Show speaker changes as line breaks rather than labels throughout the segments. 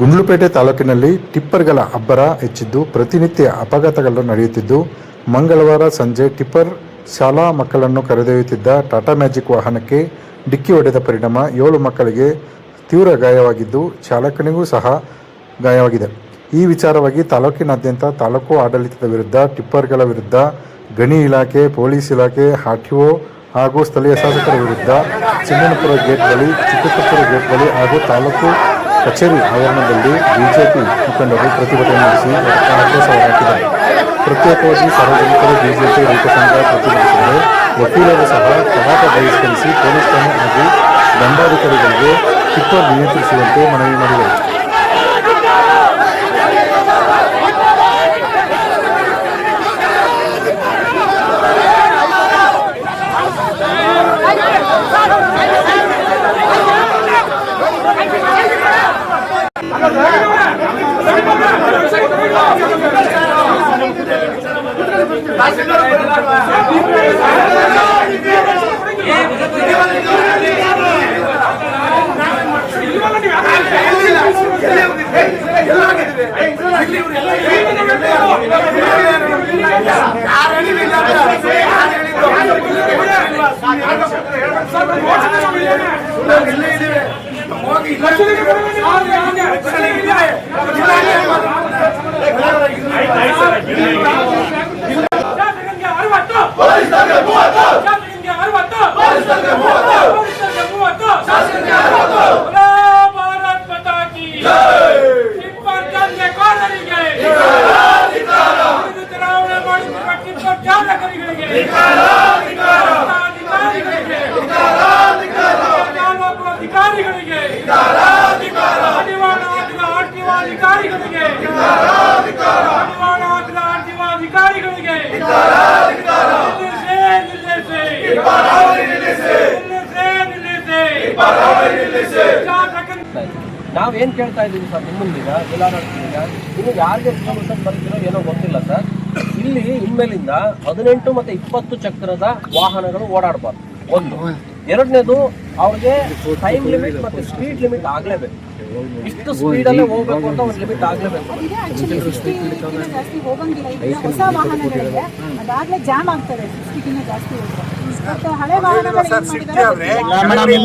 ಗುಂಡ್ಲುಪೇಟೆ ತಾಲೂಕಿನಲ್ಲಿ ಟಿಪ್ಪರ್ಗಳ ಅಬ್ಬರ ಹೆಚ್ಚಿದ್ದು ಪ್ರತಿನಿತ್ಯ ಅಪಘಾತಗಳು ನಡೆಯುತ್ತಿದ್ದು, ಮಂಗಳವಾರ ಸಂಜೆ ಟಿಪ್ಪರ್ ಶಾಲಾ ಮಕ್ಕಳನ್ನು ಕರೆದೊಯ್ಯುತ್ತಿದ್ದ ಟಾಟಾ ಮ್ಯಾಜಿಕ್ ವಾಹನಕ್ಕೆ ಡಿಕ್ಕಿ ಹೊಡೆದ ಪರಿಣಾಮ 7 ಮಕ್ಕಳಿಗೆ ತೀವ್ರ ಗಾಯವಾಗಿದ್ದು, ಚಾಲಕನಿಗೂ ಸಹ ಗಾಯವಾಗಿದೆ. ಈ ವಿಚಾರವಾಗಿ ತಾಲೂಕಿನಾದ್ಯಂತ ತಾಲೂಕು ಆಡಳಿತದ ವಿರುದ್ಧ, ಟಿಪ್ಪರ್ಗಳ ವಿರುದ್ಧ, ಗಣಿ ಇಲಾಖೆ, ಪೊಲೀಸ್ ಇಲಾಖೆ, ಆರ್ಟಿಒ ಹಾಗೂ ಸ್ಥಳೀಯ ಶಾಸಕರ ವಿರುದ್ಧ ಚಿನ್ನನಪುರ ಗೇಟ್ ಬಳಿ, ಚಿಕ್ಕಪುರ ಗೇಟ್ ಬಳಿ ಹಾಗೂ ತಾಲೂಕು ಕಚೇರಿ ಆವರಣದಲ್ಲಿ ಬಿಜೆಪಿ ಮುಖಂಡರು ಪ್ರತಿಭಟನೆ ನಡೆಸಿ ಆಕ್ರೋಶ ಹೊರಹಾಕಿದ್ದಾರೆ. ಪ್ರತ್ಯೇಕವಾಗಿ ಸಾರ್ವಜನಿಕರು ಬಿಜೆಪಿ ರೈತ ಸಂಘ ಪ್ರತಿಭಟಿಸಿದರೆ, ವಕೀಲರು ಸಹ ಕಲಾಪ ಬಹಿಷ್ಕರಿಸಿ ಪೊಲೀಸ್ ಠಾಣೆ ಹಾಗೂ ದಂಡಾಧಿಕಾರಿಗಳಿಗೆ ಟಿಪ್ಪರ್ ನಿಯಂತ್ರಿಸುವಂತೆ ಮನವಿ ಮಾಡಿದರು.
ನಾವೇನ್ ಕೇಳ್ತಾ ಇದ್ದೀವಿ ಸರ್ ನಿಮ್ಮಂದೀಗ ಜಿಲ್ಲಾಡಳಿತದಿಂದ, ಇನ್ನು ಯಾರಿಗೆ ರಿಸರ್ವೇಷನ್ ಬರ್ತಿರೋ ಏನೋ ಗೊತ್ತಿಲ್ಲ ಸರ್. ಇಲ್ಲಿ ಇನ್ಮೇಲಿಂದ 18 ಮತ್ತು 20 ಚಕ್ರದ ವಾಹನಗಳು ಓಡಾಡಬಾರ್ದು. ಒಂದು. ಎರಡನೇದು, ಅವ್ರಿಗೆ ಟೈಮ್ ಲಿಮಿಟ್ ಮತ್ತೆ ಸ್ಪೀಡ್ ಲಿಮಿಟ್ ಆಗ್ಲೇಬೇಕು. ಇಷ್ಟು ಸ್ಪೀಡಲ್ಲೇ ಹೋಗ್ಬೇಕು ಅಂತ ಒಂದು ಲಿಮಿಟ್ ಆಗ್ಲೇಬೇಕು.
ಹೊಸ ವಾಹನಗಳಿಗೆ ಅದಾಗ್ಲೇ ಜಾಮ್ ಆಗ್ತದೆ. 60 ಜಾಸ್ತಿ ಹೋದ್ರೆ ಹಳೆ ವಾಹನಗಳು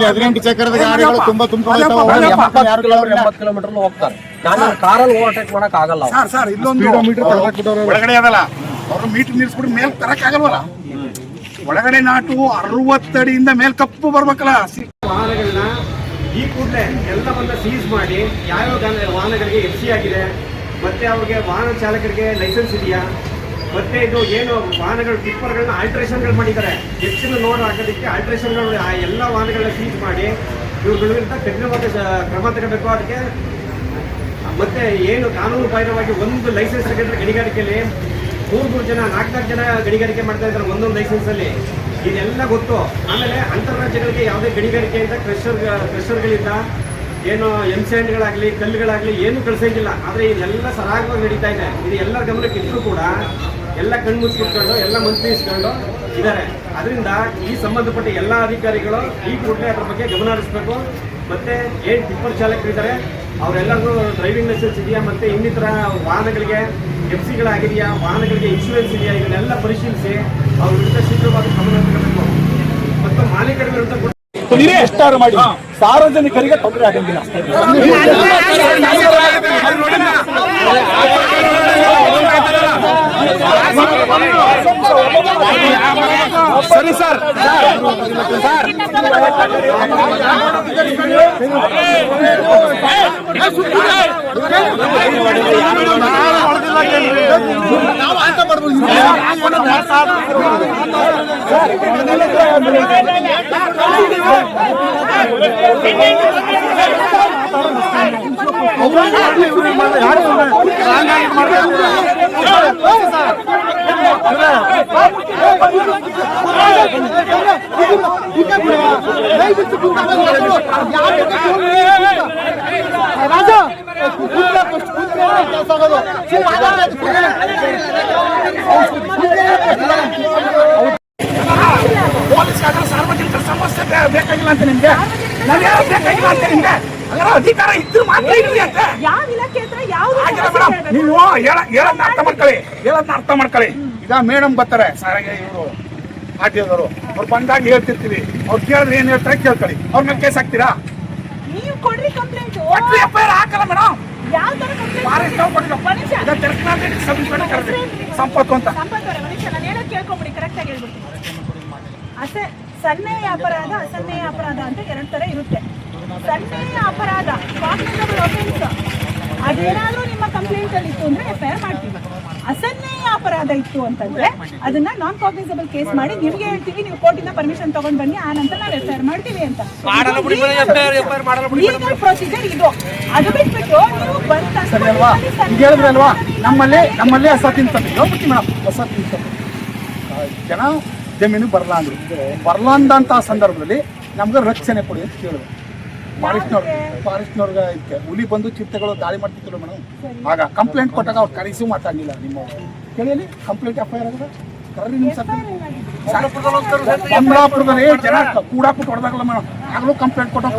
18 ಚಕ್ರದ ಗಾಡಿಗಳು ತುಂಬಾ
70 ಕಿಲೋಮೀಟರ್ ಹೋಗ್ತಾರೆ. ನಾನು ಕಾರಲ್ಲಿ ಓವರ್ಟೇಕ್ ಮಾಡಕ್ ಆಗಲ್ಲ
ಸರ್. ಇಲ್ಲೊಂದು ಒಳಗಡೆ ಅದಲ್ಲ, ಅವ್ರ ಮೀಟರ್ ನಿಲ್ಸ್ಬಿಟ್ಟು ಮೇಲ್ ತರಕ್ ಆಗಲ್ವಲ್ಲ. ಒಳಗಡೆ ನಾಟು 60 ಅಡಿಯಿಂದ ಮೇಲ್ ಕಪ್ಪು ಬರ್ಬೇಕಲ್ಲ.
ವಾಹನಗಳನ್ನ ಈ ಕೂಡಲೇ ಎಲ್ಲವನ್ನ ಸೀಸ್ ಮಾಡಿ ಯಾವ್ಯಾವ ವಾಹನಗಳಿಗೆ FC ಆಗಿದೆ, ಮತ್ತೆ ಅವ್ರಿಗೆ ವಾಹನ ಚಾಲಕರಿಗೆ ಲೈಸೆನ್ಸ್ ಇದೆಯಾ, ಮತ್ತೆ ಇದು ಏನು ವಾಹನಗಳು ಟಿಪ್ಪರ್ಗಳನ್ನ ಆಲ್ಟ್ರೇಷನ್ಗಳು ಮಾಡಿದ್ದಾರೆ, ಹೆಚ್ಚಿನ ಲೋಡ್ ಹಾಕೋದಕ್ಕೆ ಆಲ್ಟ್ರೇಷನ್ಗಳು, ಎಲ್ಲ ವಾಹನಗಳನ್ನ ಸೀಸ್ ಮಾಡಿ ಇವುಗಳ ವಿರುದ್ಧ ಕಠಿಣವಾದ ಕ್ರಮ ತಗೋಬೇಕು. ಅದಕ್ಕೆ ಮತ್ತೆ ಏನು ಕಾನೂನು ಬಾಹಿರವಾಗಿ ಒಂದು ಲೈಸೆನ್ಸ್ ತಗೊಂಡ್ರೆ ಗಣಿಗಾರಿಕೆಯಲ್ಲಿ 3 ಜನ 4 ಜನ ಗಣಿಗಾರಿಕೆ ಮಾಡ್ತಾ ಇದ್ದಾರೆ ಒಂದೊಂದು ಲೈಸೆನ್ಸ್ ಅಲ್ಲಿ. ಇದೆಲ್ಲ ಗೊತ್ತು. ಆಮೇಲೆ ಅಂತಾರಾಜ್ಯಗಳಿಗೆ ಯಾವುದೇ ಗಣಿಗಾರಿಕೆಯಿಂದ ಕ್ರಷರ್ಗಳಿಂದ ಏನು ಎಂಸೆಂಡ್ಗಳಾಗಲಿ ಕಲ್ಲುಗಳಾಗಲಿ ಏನು ಕಳ್ಸಂಗಿಲ್ಲ. ಆದರೆ ಇದೆಲ್ಲ ಸರಾಗವಾಗಿ ನಡೀತಾ ಇದೆ. ಇದು ಎಲ್ಲರ ಗಮನಕ್ಕೆ ಇಟ್ಟರು ಕೂಡ ಎಲ್ಲ ಕಣ್ಮುಚ್ಚಿಟ್ಕೊಂಡು ಎಲ್ಲ ಮಂತ್ರಿಸ್ಕೊಂಡು ಇದ್ದಾರೆ. ಅದರಿಂದ ಈ ಸಂಬಂಧಪಟ್ಟ ಎಲ್ಲ ಅಧಿಕಾರಿಗಳು ಈ ಕೂಡಲೇ ಅದ್ರ ಬಗ್ಗೆ ಗಮನ ಹರಿಸಬೇಕು. ಮತ್ತೆ ಏನು ಟಿಪ್ಪರ್ ಚಾಲಕರಿದ್ದಾರೆ ಅವರೆಲ್ಲರಿಗೂ ಡ್ರೈವಿಂಗ್ ಲೈಸೆನ್ಸ್ ಇದೆಯಾ, ಮತ್ತೆ ಇನ್ನಿತರ ವಾಹನಗಳಿಗೆ FC ಗಳಾಗಿದೆಯಾ, ವಾಹನಗಳಿಗೆ ಇನ್ಶೂರೆನ್ಸ್ ಇದೆಯಾ, ಇದನ್ನೆಲ್ಲ ಪರಿಶೀಲಿಸಿ ಅವ್ರ ವಿರುದ್ಧ ಶೀಘ್ರವಾಗಿ ಕ್ರಮ ತಗೋಬೇಕು. ಮತ್ತು ಮಾಲೀಕರ ವಿರುದ್ಧ ಕೂಡ
ಎಷ್ಟಾರು ಮಾಡಿ ಸಾರ್ವಜನಿಕರಿಗೆ ತೊಂದರೆ ಆಗಂಗಿಲ್ಲ. ಸರಿ ಸರ್. ಸಾರ್ವಜನಿಕರ ಸಮಸ್ಯೆ ಬೇಕಾಗಿಲ್ಲ ಅಂತ ನಿಮ್ಗೆ, ಬೇಕಾಗಿಲ್ಲ ಅಂತ ನಿಮ್ಗೆ. ಅಧಿಕಾರ ಇದ್ರು ಮಾತ್ರ ಇರಲಿ ಅಂತ ನೀವು ಹೇಳೋದ್ನ ಅರ್ಥ ಮಾಡ್ಕೊಳ್ಳಿ, ಈಗ ಮೇಡಮ್ ಬರ್ತಾರೆ ಸಾರಿಗೆ ಇವರು ಆರ್ಟಿಒದವರು, ಅವ್ರು ಬಂದಾಗ ಹೇಳ್ತಿರ್ತೀವಿ, ಅವ್ರು ಕೇಳಿದ್ರೆ ಏನ್ ಹೇಳ್ತಾರೆ ಕೇಳ್ಕೊಳ್ಳಿ, ಅವ್ರ ಮೇಲೆ ಕೇಸ್ ಹಾಕ್ತೀರಾ?
ನೀವು ಕೊಡ್ರಿ ಕಂಪ್ಲೇಂಟ್.
FIR ಹಾಕಲ್ಲ ಮೇಡಮ್.
ಯಾವ ತರ
ಸಂಪತ್ತು ಅಂತ
ಸಂಪತ್ ಅವರೇ, ಮನುಷ್ಯ ನಾನು ಹೇಳೋದು ಕೇಳ್ಕೊಂಬಿಡಿ, ಕರೆಕ್ಟ್ ಆಗಿ ಹೇಳ್ಬಿಡ್ತೀನಿ. ಸನ್ನೆಯ ಅಪರಾಧ, ಅಸನ್ನೆಯ ಅಪರಾಧ ಅಂತ ಎರಡು ತರ ಇರುತ್ತೆ. ಸನ್ನೆಯ ಅಪರಾಧ ಕಾಗ್ನಿಸಬಲ್ ಅಫೆನ್ಸ್, ಅದೇನಾದ್ರೂ ನಿಮ್ಮ ಕಂಪ್ಲೇಂಟ್ ಅಲ್ಲಿ ಇತ್ತು ಅಂದ್ರೆ FIR ಮಾಡ್ತೀವಿ. ಅಸನ್ನೆಯ ಅಪರಾಧ ಇತ್ತು ಅಂತಂದ್ರೆ ಅದನ್ನ ನಾನ್ ಕಾಗ್ನಿಸಬಲ್ ಕೇಸ್ ಮಾಡಿ ನಿಮ್ಗೆ ಹೇಳ್ತೀವಿ, ನೀವು ಕೋರ್ಟಿನ ಪರ್ಮಿಷನ್ ತಗೊಂಡ್ ಬನ್ನಿ, ಆ ನಂತರ ನಾವು FIR ಮಾಡ್ತೀವಿ ಅಂತ. ಲೀಗಲ್ ಪ್ರೊಸೀಜರ್ ಇದು. ಅದು ಬಿಟ್ಬಿಟ್ಟು ನೀವು ಬಂದ
ಸರಿ ಅಲ್ವಾ? ಈಗ ಹೇಳಿದ್ರೆ ಅಲ್ವಾ, ನಮ್ಮಲ್ಲಿ ಹೊಸ ತಿಂತದೆ ಹೇಳ್ಬಿಡ್ತೀವಿ ಮೇಡಮ್, ಹೊಸ ತಿಂತದೆ ಜನ ಜಮೀನು ಬರಲ್ಲ ಅಂದಂತ ಸಂದರ್ಭದಲ್ಲಿ ನಮ್ಗೆ ರಕ್ಷಣೆ ಕೊಡಿ ಅಂತ ಕೇಳಿದ್ರು. ಫಾರೆಸ್ಟ್ನವ್ರಿಗೆ ಇದಕ್ಕೆ ಹುಲಿ ಬಂದು ಚಿರತೆಗಳು ದಾಳಿ ಮಾಡ್ತಿದ್ರು ಮೇಡಮ್. ಆಗ ಕಂಪ್ಲೇಂಟ್ ಕೊಟ್ಟಾಗ ಅವ್ರು ಕರೆಸಿ ಮಾತಾಡಲಿಲ್ಲ. ನಿಮ್ಮ ಕೇಳಿ ಕಂಪ್ಲೇಂಟ್ FIR ಆಗಿದೆ ಕರ್ರಿ ನಿಮ್ಮ ಕಮಲಾಪುರದಲ್ಲಿ ಜನ ಕೂಡಾಕ್ಬಿಟ್ಟು ಹೊಡೆದಾಗಲ್ಲ ಮೇಡಮ್, ಆಗಲೂ ಕಂಪ್ಲೇಂಟ್ ಕೊಟ್ಟಾಗ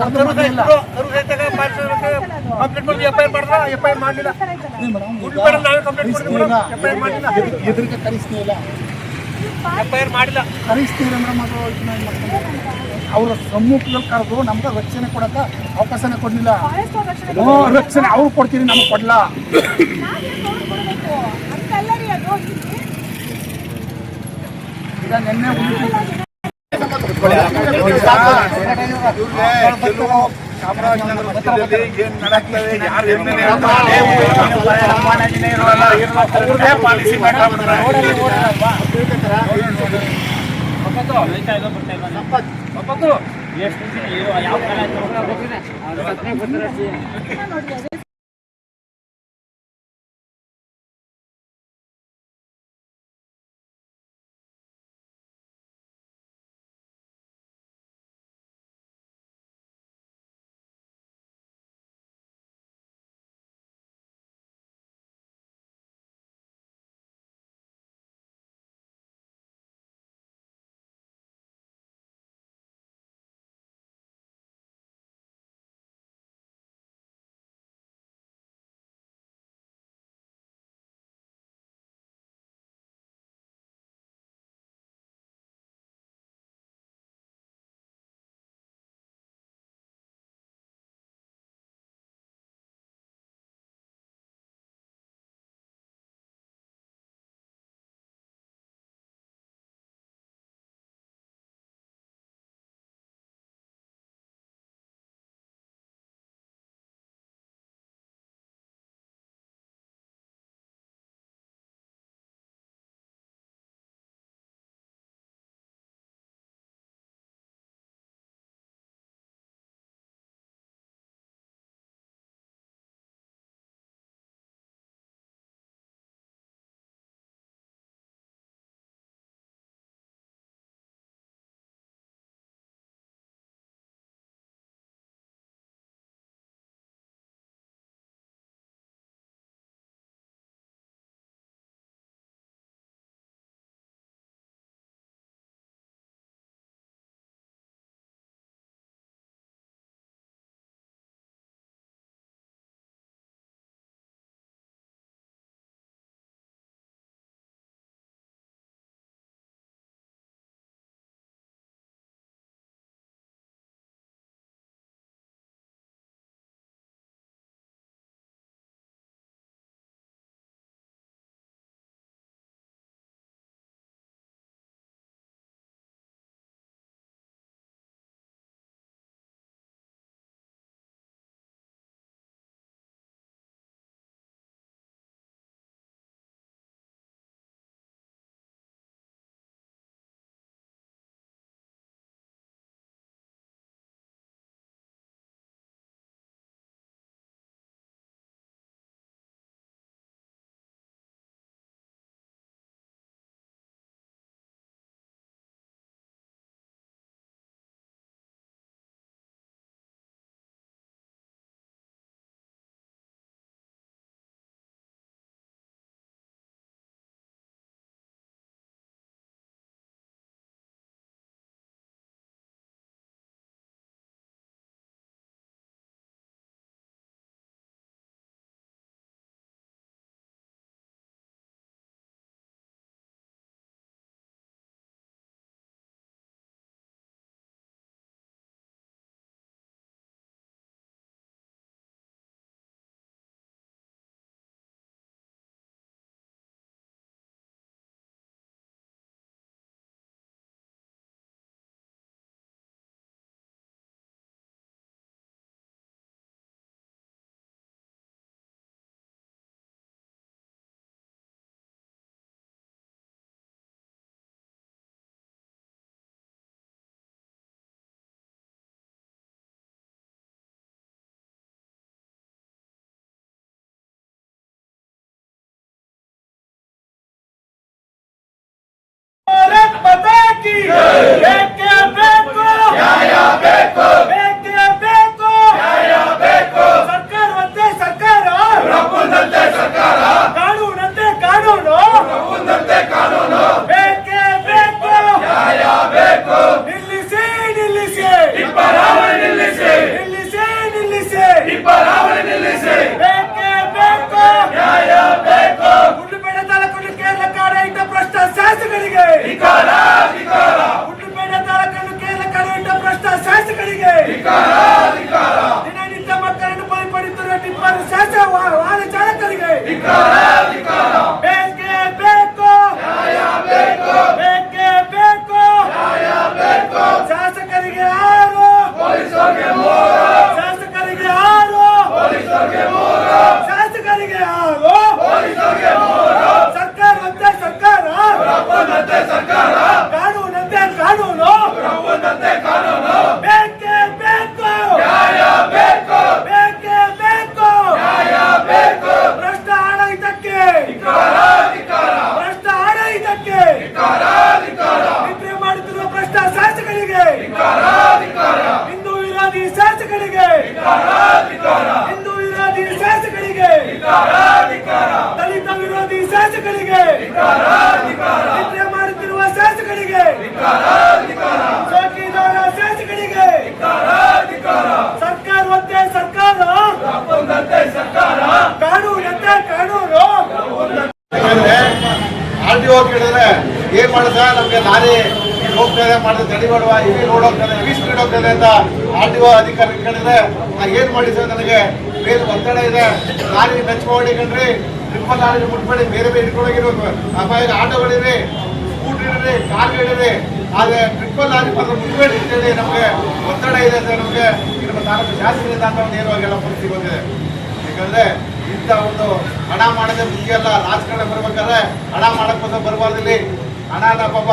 ಎದುರಿಗೆ ಕರಿಸ್ನೇ ಇಲ್ಲ, ಕರಿಸ್ತೀರ ಮೇಡಮ್. ಅದು ಅವರ ಸಮ್ಮುಖದಲ್ಲಿ ಕರೆದು ನಮ್ಗೆ ರಕ್ಷಣೆ ಕೊಡಕ್ಕೆ ಅವಕಾಶನೇ ಕೊಡಲಿಲ್ಲ. ರಕ್ಷಣೆ ಅವ್ರು ಕೊಡ್ತೀರಿ, ನಮ್ಗೆ ಕೊಡ್ಲ. ಈಗ ನಿನ್ನೆ ಚಾಮರಾಜನಗರ ಜಿಲ್ಲೆಯಲ್ಲಿ ಏನ್ ನಡಕ್ತದೆ, ಯಾರು ಅವ್ರದೇ ಪಾಲಿಸಿ
ನೋಡಿ
ಮಾತಾ ಕಿ ಬೇಕೇ ಬೇಕು ನ್ಯಾಯ ಬೇಕು ಬೇಕೇ ಬೇಕು ನ್ಯಾಯ ಬೇಕು ಸರ್ಕಾರವಂತೆ ಸರ್ಕಾರ ಪ್ರಭುವಂತೆ ಸರ್ಕಾರ ಕಾನೂನಂತೆ ಕಾನೂನು ಪ್ರಭುವಂತೆ ಕಾನೂನು ಬೇಕೇ ಬೇಕು ನ್ಯಾಯ ಬೇಕು ನಿಲ್ಲಿಸಿ ನಿಲ್ಲಿಸಿ ಟಿಪ್ಪರಾವಳಿ ನಿಲ್ಲಿಸಿ ನಿಲ್ಲಿಸಿ ನಿಲ್ಲಿಸಿ ಟಿಪ್ಪರಾವಳಿ ನಿಲ್ಲಿಸಿ ಬೇಕೇ ಬೇಕು ನ್ಯಾಯ ಬೇಕು ಗುಂಡ್ಲುಪೇಟೆ ತಾಲೂಕು ಕೇರಳ ಕಾಡಾಯಿತ ಭ್ರಷ್ಟ ಶಾಸಕರಿಗೆ ಧಿಕ್ಕಾರ ಧಿಕ್ಕಾರ ಗುಂಡ್ಲುಪೇಟೆ ತಾಲೂಕು ಕೇರಳ ಕಾಡಾಯಿತ ಭ್ರಷ್ಟ ಶಾಸಕರಿಗೆ ಧಿಕ್ಕಾರ ಧಿಕ್ಕಾರ ದಿನನಿತ್ಯ ಮಕ್ಕಳನ್ನು ಬಲಿಪಡಿಸುತ್ತಿರುವ ಟಿಪ್ಪರ್ ಶಾಸಕ ವಾಹನ ಚಾಲಕರಿಗೆ ಧಿಕ್ಕಾರ ಧಿಕ್ಕಾರ ಬೇಕೇ ಬೇಕು ನ್ಯಾಯ ಬೇಕು ಬೇಕೇ ಬೇಕು ನ್ಯಾಯ ಬೇಕು ಶಾಸಕರಿಗೆ 6 ಪೊಲೀಸರಿಗೆ 3 ಶಾಸಕರಿಗೆ 6 ಪೊಲೀಸರಿಗೆ 3 ಶಾಸಕರಿಗೆ 6 ಪೊಲೀಸರಿಗೆ 3 ಸರ್ಕಾರವಂತೆ ಸರ್ಕಾರ ಪ್ರಭುವಂತೆ ಸರ್ಕಾರ ಕಾನೂನಂತೆ ಕಾನೂನು ಪ್ರಭುವಂತೆ ಕಾನೂನು ಬೇಕೇ ಬೇಕು ನ್ಯಾಯ ಬೇಕು ಬೇಕೇ ಬೇಕು ನ್ಯಾಯ ಬೇಕು ಭ್ರಷ್ಟ ಆಡಳಿತಕ್ಕೆ ಧಿಕ್ಕಾರ ಧಿಕ್ಕಾರ ಭ್ರಷ್ಟ ಆಡಳಿತಕ್ಕೆ ಧಿಕ್ಕಾರ ಧಿಕ್ಕಾರ ನಿದ್ರೆ ಮಾಡುತ್ತಿರುವ ಭ್ರಷ್ಟ ಶಾಸಕರಿಗೆ ಧಿಕ್ಕಾರ ಧಿಕ್ಕಾರ ಹಿಂದೂ ವಿರೋಧಿ ಶಾಸಕರಿಗೆ ಧಿಕ್ಕಾರ ಧಿಕ್ಕಾರ ಹಿಂದೂ ವಿರೋಧಿ ಶಾಸಕರಿಗೆ ಧಿಕ್ಕಾರ ಧಿಕ್ಕಾರ ದಲಿತ ವಿರೋಧಿ ಶಾಸಕರಿಗೆ ಧಿಕ್ಕಾರ ಧಿಕ್ಕಾರ ನಿದ್ರೆ ಮಾಡುತ್ತಿರುವ ಶಾಸಕರಿಗೆ ಧಿಕ್ಕಾರ ಧಿಕ್ಕಾರ ಚೌಕಿದಾರ ಶಾಸಕರಿಗೆ ಧಿಕ್ಕಾರ ಧಿಕ್ಕಾರ ಸರ್ಕಾರವಂತೆ ಸರ್ಕಾರ ಪ್ರಭುವಂತೆ ಸರ್ಕಾರ ಕಾನೂನಂತೆ ಕಾನೂನು
RTO ಕೇಳಿದ್ರೆ ಏನ್ ಮಾಡಿದ ನಮ್ಗೆ ಲಾರಿ ಹೋಗ್ತಾರೆ ಮಾಡಿದ್ರೆ ತಡಿ ಮಾಡುವ ಇಲ್ಲಿ ರೋಡ್ ಹೋಗ್ತಾರೆ ಹೆವಿ ಸ್ಪೀಡ್ ಹೋಗ್ತದೆ ಅಂತ RTO ಅಧಿಕಾರಿ ಕೇಳಿದ್ರೆ ನಾ ಏನ್ ಮಾಡಿ ಸರ್ ನನಗೆ ಬೇರೆ ಒತ್ತಡ ಇದೆ ಲಾರಿ ಟಚ್ ಮಾಡಿಕೊಂಡ್ರಿ ಟ್ರಿಪ್ಪಲ್ ಲಾರಿ ಮುಟ್ಬೇಡಿ ಬೇರೆ ಬೇರೆ ಇಟ್ಕೊಂಡೋಗಿರ್ಬೇಕು ಅಪಾಯ ಆಟೋಗಳಿರಿ ಸ್ಕೂಟರ್ ಇಡ್ರಿ ಕಾರ್ಗಳಿರಿ ಆದ್ರೆ ಟ್ರಿಪ್ಪಲ್ ಲಾರಿ ಮಾತ್ರ ಮುಟ್ಬೇಡಿ ಅಂತೇಳಿ ನಮಗೆ ಒತ್ತಡ ಇದೆ ಸರ್ ನಮಗೆ ನಮ್ಮ ತಾಲೂಕು ಶಾಸಕರಿಂದ ಅಂತ ಒಂದು ನೇರವಾಗೆಲ್ಲ ಪರಿಸ್ಥಿತಿ ಬಂದಿದೆ ಯಾಕಂದ್ರೆ ಇಂಥ ಒಂದು ಹಣ ಮಾಡೋದೇ ಮುಖ್ಯ ಅಲ್ಲ ರಾಜಕಾರಣ ಬರ್ಬೇಕಾದ್ರೆ ಹಣ ಮಾಡಕ್ಕೋಸ್ಕರ ಬರಬಾರ್ದಿಲ್ಲಿ ಹಣನ ಪಾಪ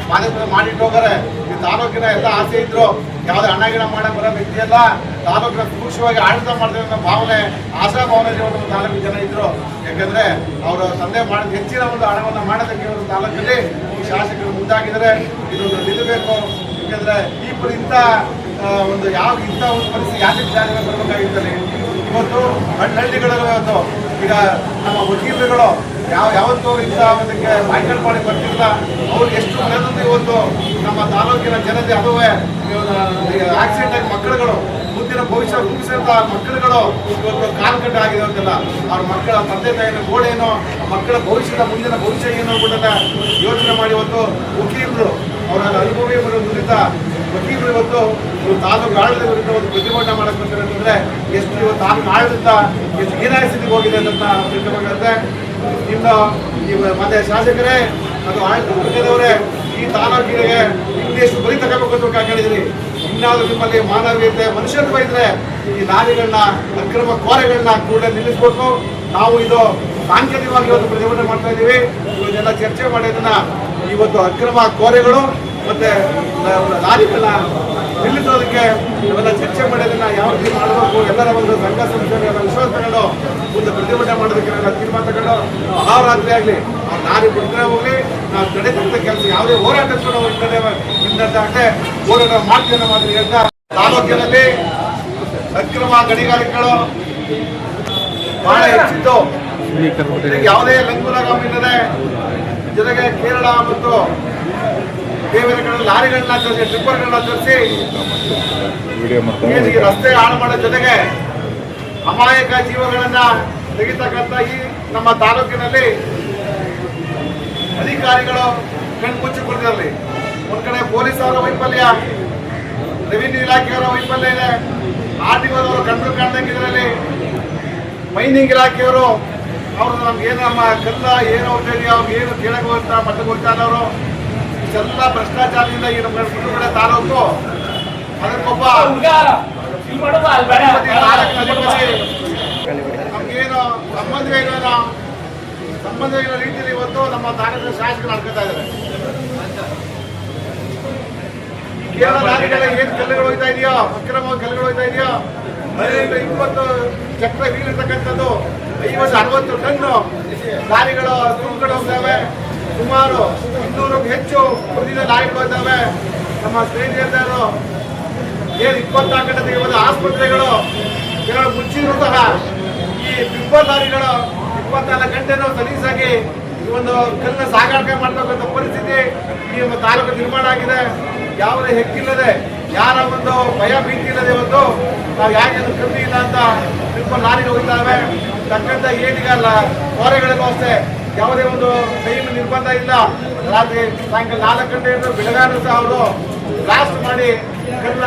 ಮಾದಕ ಮಾಡಿಟ್ಟು ಹೋಗಾರೆ ಈ ತಾಲೂಕಿನ ಎಲ್ಲ ಆಸೆ ಇದ್ರು ಯಾವುದೇ ಹಣ ಗಿಣ ಮಾಡಕ್ ಬರೋ ವ್ಯಕ್ತಿ ಅಲ್ಲ ತಾಲೂಕಿನ ಸೂಕ್ಷ್ಮವಾಗಿ ಆಡಳಿತ ಮಾಡ್ತೇವೆ ಅನ್ನೋ ಭಾವನೆ ಆಶಾ ಭಾವನೆ ಒಂದು ತಾಲೂಕು ಜನ ಇದ್ರು ಯಾಕಂದ್ರೆ ಅವರು ತಂದೆ ಮಾಡಿದ ಹೆಚ್ಚಿನ ಒಂದು ಹಣವನ್ನು ಮಾಡೋದಕ್ಕೆ ಒಂದು ತಾಲೂಕಲ್ಲಿ ಈ ಶಾಸಕರು ಮುಂದಾಗಿದ್ದಾರೆ ಇದೊಂದು ನಿಲ್ಲಬೇಕು ಯಾಕಂದ್ರೆ ಇಂಥ ಒಂದು ಯಾವ ಇಂಥ ಒಂದು ಪರಿಸ್ಥಿತಿ ಯಾಕೆ ಜಾರಿಗೆ ಬರಬೇಕಾಗಿತ್ತಲ್ಲಿ ಇವತ್ತು ಹಳ್ಳಿಗಳಲ್ಲಿ ಇವತ್ತು ಈಗ ನಮ್ಮ ವಕೀಲರುಗಳು ಯಾವತ್ತೂ ಇಂಥ ಒಂದಕ್ಕೆ ಬಾಯ್ಕಾಟ್ ಮಾಡಿ ಬರ್ತಿಲ್ಲ ಅವ್ರು ಎಷ್ಟು ಮನೆಯೊಂದು ಇವತ್ತು ನಮ್ಮ ತಾಲೂಕಿನ ಜನತೆ ಅದುವೇ ಆಕ್ಸಿಡೆಂಟ್ ಆಗಿ ಮಕ್ಕಳುಗಳು ಮುಂದಿನ ಭವಿಷ್ಯ ರೂಪಿಸಿದಂಥ ಮಕ್ಕಳುಗಳು ಇವತ್ತು ಕಾಲ್ಕಟ್ಟ ಆಗಿದೆ ಅಂತೆಲ್ಲ ಅವ್ರ ಮಕ್ಕಳ ತಂದೆ ತಾಯಿನ ಗೋಳೇನೋ ಮಕ್ಕಳ ಭವಿಷ್ಯದ ಮುಂದಿನ ಭವಿಷ್ಯ ಏನು ಅಂದ್ಬಿಟ್ಟನ್ನ ಯೋಚನೆ ಮಾಡಿ ಇವತ್ತು ವಕೀಲರು ಅವರ ಅನುಭವಿ ನುರಿತ ವಕೀಲರು ಇವತ್ತು ತಾಲೂಕು ಆಡಳಿತ ವಿರುದ್ಧ ಒಂದು ಪ್ರತಿಭಟನೆ ಮಾಡಕ್ ಬರ್ತಾರೆ ಅಂತಂದ್ರೆ ಎಷ್ಟು ಇವತ್ತು ತಾಲೂಕು ಆಡಳಿತ ಎಷ್ಟು ಹೀನಾಯ ಸ್ಥಿತಿಗೆ ಹೋಗಿದೆ ಅಂತ ತಿಳ್ಕೊಬೇಕಾಗುತ್ತೆ. ಇನ್ನು ಮತ್ತೆ ಶಾಸಕರೇ ಅದು ಆಡಳಿತ ವರ್ಗದವರೇ ಈ ತಾಲೂಕಿಗೆ ಇನ್ನೆಷ್ಟು ಬಲಿ ತಗೋಬೇಕು ಅಂತ ಹೇಳಿದ್ರಿ. ಇನ್ನಾದ್ರೂ ನಿಮ್ಮಲ್ಲಿ ಮಾನವೀಯತೆ ಮನುಷ್ಯತ್ವ ಇದ್ರೆ ಈ ಲಾರಿಗಳನ್ನ ಅಕ್ರಮ ಕೋರೆಗಳನ್ನ ಕೂಡಲೇ ನಿಲ್ಲಿಸಬೇಕು. ನಾವು ಇದು ಸಾಂಕೇತಿಕವಾಗಿ ಇವತ್ತು ಪ್ರತಿಭಟನೆ ಮಾಡ್ತಾ ಇದ್ದೀವಿ. ಇವನ್ನೆಲ್ಲ ಚರ್ಚೆ ಮಾಡೋದನ್ನ ಇವತ್ತು ಅಕ್ರಮ ಕೋರೆಗಳು ಮತ್ತೆ ಲಾರಿಗಳನ್ನ ನಿಲ್ಲಿಸೋದಕ್ಕೆ ಇವೆಲ್ಲ ಚರ್ಚೆ ಮಾಡೋದನ್ನ ಯಾವ ರೀತಿ ಮಾಡಬೇಕು ಎಲ್ಲರ ಒಂದು ಸಂಘ ಸಂಸ್ಥೆಗಳ ವಿಶ್ವಾಸ ತಗೊಂಡು ಒಂದು ಪ್ರತಿಭಟನೆ ಮಾಡೋದಕ್ಕೆ ನಾವೆಲ್ಲ ತೀರ್ಮಾನ ತಗೊಂಡು ಅಹೋರಾತ್ರಿ ಆಗಲಿ ಅವ್ರು ಲಾರಿ ಬಿಡ್ತಾರೆ ಹೋಗ್ಲಿ ನಾವು ತಡೆದಂತ ಕೆಲಸ ಯಾವುದೇ ಹೋರಾಟ ಹಿಂದಂತೆ ಹೋರಾಟ ಮಾಡ್ತೀವಿ ಅನ್ನೋ ಮಾತ್ರ ಹೇಳ್ತಾ ತಾಲೂಕಿನಲ್ಲಿ ಅಕ್ರಮ ಗಣಿಗಾರಿಕೆಗಳು ಬಹಳ ಹೆಚ್ಚಿದ್ದು. ಯಾವುದೇ ಲಂಘನವಿಲ್ಲದೆ ಜೊತೆಗೆ ಕೇರಳ ಮತ್ತು ಬೇರೆ ಕಡೆ ಲಾರಿಗಳನ್ನ ತರಿಸಿ ಟಿಪ್ಪರ್ಗಳನ್ನ ತರಿಸಿ ರಸ್ತೆ ಹಾಳು ಮಾಡೋ ಜೊತೆಗೆ ಅಮಾಯಕ ಜೀವಗಳನ್ನ ತೆಗಿತಕ್ಕಂಥ ಈ ನಮ್ಮ ತಾಲೂಕಿನಲ್ಲಿ ಅಧಿಕಾರಿಗಳು ಕಣ್ಮುಚ್ಚಿಕೊಂಡಿರಲಿ. ಒಂದ್ ಕಡೆ ಪೊಲೀಸರ ವೈಫಲ್ಯ, ರೆವಿನ್ಯೂ ಇಲಾಖೆಯವರ ವೈಫಲ್ಯ ಇದೆ, RTOದವರು ಕಂಡು ಕಾಣ್ದಂಗಿದ್ರಲ್ಲಿ ಮೈನಿಂಗ್ ಇಲಾಖೆಯವರು ಅವರು ನಮ್ಗೇನು ನಮ್ಮ ಕಲ್ಲ ಏನು ಹೋಗ್ತಾ ಇದೆಯೋ ಅವ್ರಿಗೆ ಏನು ಕೇಳಕ್ಕೆ ಹೋಗ್ತಾ ಮಟ್ಟಕ್ಕೆ ಹೋಗ್ತಾ ಇದ್ದವರು ಇಷ್ಟೆಲ್ಲ ಭ್ರಷ್ಟಾಚಾರದಿಂದ ಈ ನಮ್ಮ ಕಡೆ ತಾಲೂಕು ಅದಕ್ಕೊಬ್ಬ ನಮ್ಗೇನು ಸಂಬಂಧವಿಲ್ಲ ರೀತಿಯಲ್ಲಿ ಇವತ್ತು ನಮ್ಮ ತಾಲೂಕಿನ ಶಾಸಕರು ನಡ್ಕೊತಾ ಇದ್ದಾರೆ. ಕೇರಳ ಲಾರಿಗಳ ಏನ್ ಕಲ್ಲುಗಳು ಹೋಗ್ತಾ ಇದೆಯೋ ಅಕ್ರಮವಾಗಿ ಕಲ್ಲುಗಳು ಹೋಗ್ತಾ ಇದೆಯೋ 15-20 ಚಕ್ರ ವೀಲಿರ್ತಕ್ಕಂಥದ್ದು 50-60 ಟನ್ನು ಲಾರಿಗಳು ತುಂಬಿಕೊಂಡು ಹೋಗ್ತವೆ. ಸುಮಾರು 200ಕ್ಕೂ ಹೆಚ್ಚು ಪ್ರತಿದಿನ ಲಾರಿಗಳು ಇದ್ದಾವೆ. ನಮ್ಮ ಸ್ನೇಹಿತರು ಏನು 24 ಗಂಟೆ ತೆಗೆಯುವ ಆಸ್ಪತ್ರೆಗಳು ಕೆಲವು ಮುಚ್ಚಿದ್ರು ಸಹ ಈ ಟಿಪ್ಪರ್ ಲಾರಿಗಳು 24 ಗಂಟೆನೂ ಸಲೀಸಾಗಿ ಈ ಒಂದು ಕಲ್ಲಿನ ಸಾಗಾಣಿಕೆ ಮಾಡ್ತಕ್ಕಂಥ ಪರಿಸ್ಥಿತಿ ಈ ತಾಲೂಕು ನಿರ್ಮಾಣ ಆಗಿದೆ. ಯಾವುದೇ ಹೆಕ್ಕಿಲ್ಲದೆ, ಯಾರ ಒಂದು ಭಯ ಭೀತಿ ಇಲ್ಲದೆ ಇವತ್ತು ನಾವು ಯಾಕೆ ಕಮ್ಮಿ ಇಲ್ಲ ಅಂತ ಟಿಪ್ಪರ್ ಲಾರಿಗಳು ಹೋಗ್ತಾವೆ. ತಕ್ಕಂಥ ಏನೀಗಲ್ಲ ಕೋರೆಗಳಿಗೂ ಅಷ್ಟೇ ಯಾವುದೇ ಒಂದು ಟೈಮ್ ನಿರ್ಬಂಧ ಇಲ್ಲ. ರಾತ್ರಿ ಸಾಯಂಕಾಲ 4 ಗಂಟೆಯಿಂದ ಬೆಳಗಾನೂ ಸಹ ಅವರು ಬ್ಲಾಸ್ಟ್ ಮಾಡಿ ಕಲ್ಲ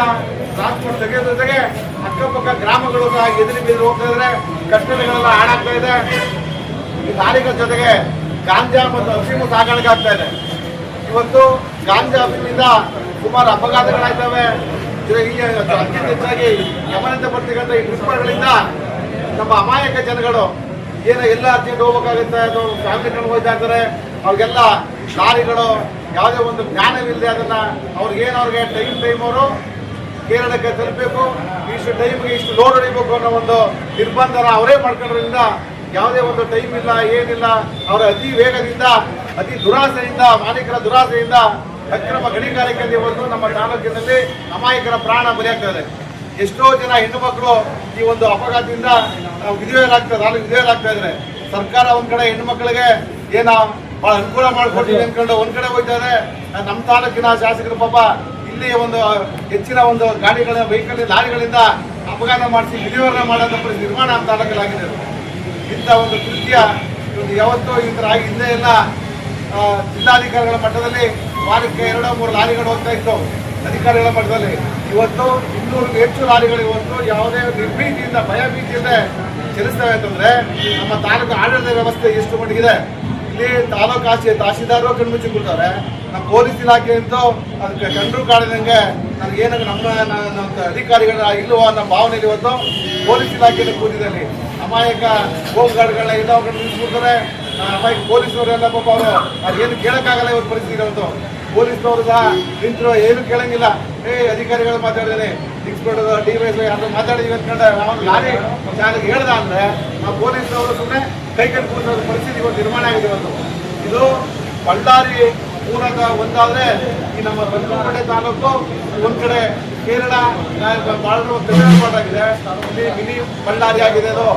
ಟ್ರಾನ್ಸ್ಪೋರ್ಟ್ ತೆಗೆಯೋದ್ರ ಜೊತೆಗೆ ಅಕ್ಕಪಕ್ಕ ಗ್ರಾಮಗಳು ಸಹ ಎದುರು ಬೀದ್ರು ಹೋಗ್ತಾ ಇದ್ರೆ, ಕಟ್ಟಡಗಳೆಲ್ಲ ಹಾಳಾಗ್ತಾ ಇದೆ. ಈ ಲಾರಿಗಳ ಜೊತೆಗೆ ಗಾಂಜಾ ಮತ್ತು ಅಫೀಮು ಸಾಗಾಣಿಕೆ ಆಗ್ತಾ ಇದೆ. ಇವತ್ತು ಗಾಂಜಾ ಅಫೀಮಿಂದ ಸುಮಾರು ಅಪಘಾತಗಳಾಗ್ತವೆ. ಅತ್ಯಂತ ಹೆಚ್ಚಾಗಿ ಗಮನದಿಂದ ಬರ್ತಕ್ಕಂಥ ಈ ಟಿಪ್ಪರ್ಗಳಿಂದ ನಮ್ಮ ಅಮಾಯಕ ಜನಗಳು ಏನೋ ಎಲ್ಲ ಅರ್ಜೆಂಟ್ ಹೋಗ್ಬೇಕಾಗುತ್ತೆ, ಅದು ಫ್ಯಾಮಿಲಿ ಕಡೆ ಹೋಗ್ತಾ ಇರ್ತಾರೆ, ಅವ್ರಿಗೆಲ್ಲ ಲಾರಿಗಳು ಯಾವುದೇ ಒಂದು ಜ್ಞಾನವಿಲ್ಲದೆ ಅದನ್ನ ಅವ್ರಿಗೆ ಟೈಮ್ ಅವರು ಕೇರಳಕ್ಕೆ ತಲುಪಬೇಕು, ಇಷ್ಟು ಟೈಮ್ಗೆ ಇಷ್ಟು ಲೋಡ್ ಹೊಡಿಬೇಕು ಅನ್ನೋ ಒಂದು ನಿರ್ಬಂಧನ ಅವರೇ ಮಾಡ್ಕೊಳ್ಳೋದ್ರಿಂದ ಯಾವುದೇ ಒಂದು ಟೈಮ್ ಇಲ್ಲ, ಏನಿಲ್ಲ. ಅವರ ಅತಿ ವೇಗದಿಂದ, ಅತಿ ದುರಾಸೆಯಿಂದ, ಮಾಲೀಕರ ದುರಾಸೆಯಿಂದ ಅಕ್ರಮ ಗಣಿಗಾರಿಕೆಯಲ್ಲಿ ಇವತ್ತು ನಮ್ಮ ತಾಲೂಕಿನಲ್ಲಿ ಅಮಾಯಕರ ಪ್ರಾಣ ಬಲಿಯಾಗ್ತದೆ. ಎಷ್ಟೋ ಜನ ಹೆಣ್ಣು ಮಕ್ಕಳು ಈ ಒಂದು ಅಪಘಾತದಿಂದ ವಿಧವೆಯರಾಗ್ತಾ ಇದ್ದಾರೆ. ಸರ್ಕಾರ ಒಂದ್ ಕಡೆ ಹೆಣ್ಣು ಮಕ್ಕಳಿಗೆ ಏನೋ ಬಹಳ ಅನುಕೂಲ ಮಾಡ್ಕೊಟ್ಟಿದೆ ಅನ್ಕೊಂಡು ಒಂದ್ ಕಡೆ ಹೋಗ್ತಾರೆ. ನಮ್ಮ ತಾಲೂಕಿನ ಶಾಸಕರು ಪಾಪ ಇಲ್ಲಿ ಒಂದು ಹೆಚ್ಚಿನ ಒಂದು ಗಾಡಿಗಳ ವೆಹಿಕಲ್ ಲಾರಿಗಳಿಂದ ಅಪಘಾತ ಮಾಡಿಸಿ ವಿಧಿವರಣೆ ಮಾಡೋಂಥ ಪರಿಸ್ಥಿತಿ ನಿರ್ಮಾಣ ನಮ್ಮ ತಾಲೂಕಲ್ಲಾಗಿದೆ. ಇಂಥ ಒಂದು ಕೃತ್ಯ ಯಾವತ್ತೂ ಈ ಥರ ಆಗಿ ಹಿಂದೆ ಎಲ್ಲ ಜಿಲ್ಲಾಧಿಕಾರಿಗಳ ಮಟ್ಟದಲ್ಲಿ ವಾರಕ್ಕೆ 2-3 ಲಾರಿಗಳು ಹೋಗ್ತಾ ಇತ್ತು ಅಧಿಕಾರಿಗಳ ಮಟ್ಟದಲ್ಲಿ. ಇವತ್ತು 200ಕ್ಕೂ ಹೆಚ್ಚು ಲಾರಿಗಳು ಇವತ್ತು ಯಾವುದೇ ನಿರ್ಭೀತಿಯಿಂದ, ಭಯ ಭೀತಿಯಿಂದ ಚಲಿಸ್ತವೆ ಅಂತಂದ್ರೆ ನಮ್ಮ ತಾಲೂಕು ಆಡಳಿತ ವ್ಯವಸ್ಥೆ ಎಷ್ಟು ಮಟ್ಟಿಗಿದೆ. ಇಲ್ಲಿ ತಾಲೂಕು ತಹಶೀಲ್ದಾರರು ಕಣ್ಮುಚ್ಚಿ ಕೊಡ್ತಾರೆ. ನಮ್ಮ ಪೊಲೀಸ್ ಇಲಾಖೆ ಅಂತೂ ಅದಕ್ಕೆ ಕಂಡ್ರು ಕಾಣದಂಗೆ ನನಗೇನ ನಮ್ಮ ಅಧಿಕಾರಿಗಳ ಇಲ್ಲವೋ ಅನ್ನೋ ಭಾವನೆಯಲ್ಲಿ ಇವತ್ತು ಪೊಲೀಸ್ ಇಲಾಖೆಯಲ್ಲಿ ಕೂತಿದೆ. ಅಮಾಯಕ ಹೋಮ್ ಗಾರ್ಡ್ಗಳನ್ನ ಎಲ್ಲ ನಿಲ್ಲಿಸ್ಬಿಡ್ತಾರೆ. ಅಮಾಯಕ ಪೊಲೀಸ್ನವರೆಲ್ಲ ಪಾಪ ಅವರು ಅದೇನು ಕೇಳೋಕ್ಕಾಗಲ್ಲ ಇವತ್ತು ಪರಿಸ್ಥಿತಿ ಇರೋದು. ಪೊಲೀಸ್ನವರು ಸಹ ನಿಂತರು ಏನು ಕೇಳಂಗಿಲ್ಲ. ಅಧಿಕಾರಿಗಳು ಮಾತಾಡಿದ್ರೆ ಇನ್ಸ್ಪೆಕ್ಟರ್ ಡಿವೈಎಸ್ಐ ಅದು ಮಾತಾಡಿದ್ವಿ ಅಂದ್ಕೊಂಡೆ ನಾವು ಲಾರಿ ಚಾಲಕ ಹೇಳ್ದ ಅಂದ್ರೆ ನಾವು ಪೊಲೀಸ್ನವರು ಸುಮ್ಮನೆ ಕೈಕಲ್ಲಿ ಕೂರಿಸೋ ಪರಿಸ್ಥಿತಿ ಇವತ್ತು ನಿರ್ಮಾಣ ಆಗಿದೆ. ಇವತ್ತು ಇದು ಬಳ್ಳಾರಿ ಮೂಲಕ ಒಂದಾದ್ರೆ ಈ ನಮ್ಮ ಬಂಗಾರಪೇಟೆ ತಾಲೂಕು ಒಂದ್ ಕಡೆ ಕೇರಳ ಬಾರ್ಡರ್ ಆಗಿದೆ, ಇಲ್ಲಿ ಮಿನಿ ಬಳ್ಳಾರಿ ಆಗಿದೆ. ಅದು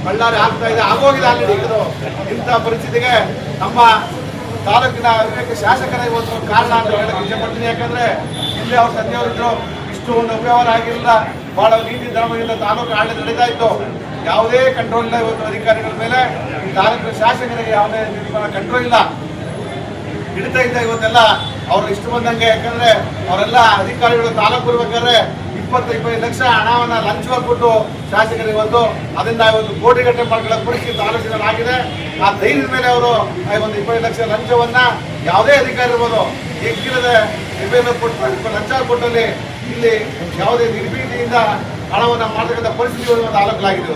ಬಳ್ಳಾರಿ ಆಗ್ತಾ ಇದೆ, ಆಗೋಗಿದೆ ಆಲ್ರೆಡಿ ಇದು. ಇಂಥ ಪರಿಸ್ಥಿತಿಗೆ ನಮ್ಮ ತಾಲೂಕಿನ ಅನೇಕ ಶಾಸಕರ ಇವತ್ತು ಕಾರಣ ಅಂತ ಹೇಳಕ್ಕೆ ಇಷ್ಟಪಡ್ತೀನಿ. ಯಾಕಂದ್ರೆ ಇಲ್ಲಿ ಅವ್ರ ತಂದೆಯವರಿದ್ರು, ಇಷ್ಟು ಒಂದು ಅವ್ಯವಹಾರ ಆಗಿರಲಿಲ್ಲ, ಬಹಳ ನೀತಿ ಧರ್ಮದಿಂದ ತಾಲೂಕು ಆಡಳಿತ ನಡೀತಾ ಇತ್ತು. ಯಾವುದೇ ಕಂಟ್ರೋಲ್ ಇಲ್ಲ ಇವತ್ತು ಅಧಿಕಾರಿಗಳ ಮೇಲೆ. ಈ ತಾಲೂಕಿನ ಶಾಸಕರಿಗೆ ಯಾವುದೇ ಕಂಟ್ರೋಲ್ ಇಲ್ಲ, ಹಿಡಿತಾ ಇದ್ದ ಇವತ್ತೆಲ್ಲ ಅವ್ರು ಇಷ್ಟು ಬಂದಂಗೆ. ಯಾಕಂದ್ರೆ ಅವರೆಲ್ಲ ಅಧಿಕಾರಿಗಳು ತಾಲೂಕು ಬರ್ಬೇಕಾದ್ರೆ 20-25 ಲಕ್ಷ ಹಣವನ್ನ ಲಂಚವಾಗಿ ಕೊಟ್ಟು ಶಾಸಕರಿಗೆ ಇವತ್ತು ಅದನ್ನ ಇವತ್ತು ಕೋಟಿಗಟ್ಟಲೆ ಮಾಡ್ಕೊಳ್ಳೋ ಪರಿಸ್ಥಿತಿ ತಾಲೂಕಿನಲ್ಲಿ ಆಗಿದೆ. ಆ ಧೈರ್ಯದ ಮೇಲೆ ಅವರು ಒಂದು 20 ಲಕ್ಷ ಲಂಚವನ್ನ ಯಾವುದೇ ಅಧಿಕಾರಿ ಇರ್ಬೋದು ಎಕ್ಕಿಲ್ಲದೆ ಕೊಟ್ಟು ಲಂಚ ಕೊಟ್ಟಲ್ಲಿ ಇಲ್ಲಿ ಯಾವುದೇ ನಿರ್ಭೀತಿಯಿಂದ ಹಣವನ್ನ ಮಾಡತಕ್ಕಂಥ ಪರಿಸ್ಥಿತಿ ತಾಲೂಕಲಾಗಿದೆ.